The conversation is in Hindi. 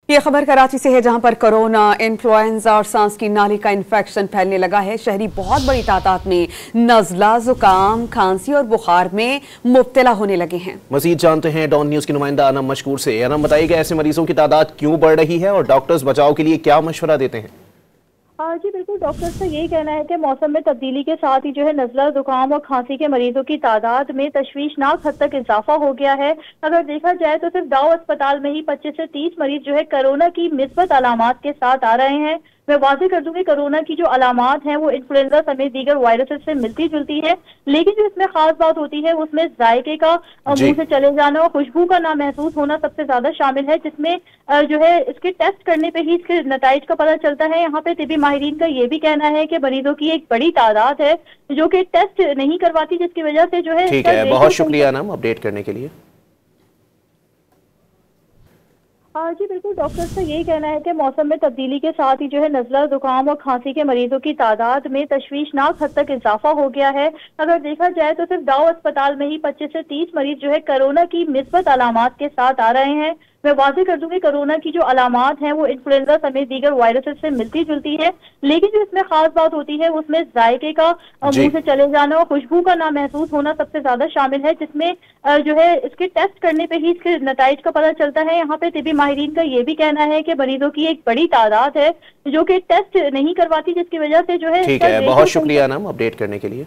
ये खबर कराची से है, जहां पर कोरोना, इन्फ्लुएंजा और सांस की नाली का इन्फेक्शन फैलने लगा है। शहरी बहुत बड़ी तादाद में नज़ला, जुकाम, खांसी और बुखार में मुब्तला होने लगे हैं। मजीद जानते हैं डॉन न्यूज की नुमाइंदा अनम मशकूर से। अनम, बताइएगा ऐसे मरीजों की तादाद क्यों बढ़ रही है और डॉक्टर्स बचाव के लिए क्या मशवरा देते हैं? जी बिल्कुल, डॉक्टर्स का यही कहना है कि मौसम में तब्दीली के साथ ही जो है नज़ला, जुकाम और खांसी के मरीजों की तादाद में तशवीशनाक हद तक इजाफा हो गया है। अगर देखा जाए तो सिर्फ दाऊ अस्पताल में ही 25 से 30 मरीज जो है कोरोना की मिस्बत अलामात के साथ आ रहे हैं। मैं वाज़ेह कर दूं कि कोरोना की जो अलामात हैं वो इन्फ्लुएंजा समेत दीगर वायरसेस से मिलती जुलती है, लेकिन जो इसमें खास बात होती है उसमें जायके का, मुंह से चले जाना और खुशबू का ना महसूस होना सबसे ज्यादा शामिल है, जिसमें जो है इसके टेस्ट करने पे ही इसके नताइज का पता चलता है। यहाँ पे तिबी माहिरीन का ये भी कहना है कि मरीजों की एक बड़ी तादाद है जो कि टेस्ट नहीं करवाती, जिसकी वजह से जो है। ठीक है, बहुत शुक्रिया नाम अपडेट करने के लिए। जी बिल्कुल, डॉक्टर्स का यही कहना है कि मौसम में तब्दीली के साथ ही जो है नज़ला, जुकाम और खांसी के मरीजों की तादाद में तशवीशनाक हद तक इजाफा हो गया है। अगर देखा जाए तो सिर्फ दाऊ अस्पताल में ही 25 से 30 मरीज जो है कोरोना की मिस्बत अलामात के साथ आ रहे हैं। मैं वाज़ेह कर दूं कि कोरोना की जो अलामात हैं वो इन्फ्लुएंजा समेत दीगर वायरसेस से मिलती जुलती है, लेकिन जो इसमें खास बात होती है उसमें जायके का, मुंह से चले जाना और खुशबू का ना महसूस होना सबसे ज्यादा शामिल है, जिसमें जो है इसके टेस्ट करने पे ही इसके नताइज का पता चलता है। यहाँ पे तिबी माहिरीन का ये भी कहना है कि मरीजों की एक बड़ी तादाद है जो कि टेस्ट नहीं करवाती, जिसकी वजह से जो है। ठीक है, बहुत शुक्रिया नाम अपडेट करने के लिए।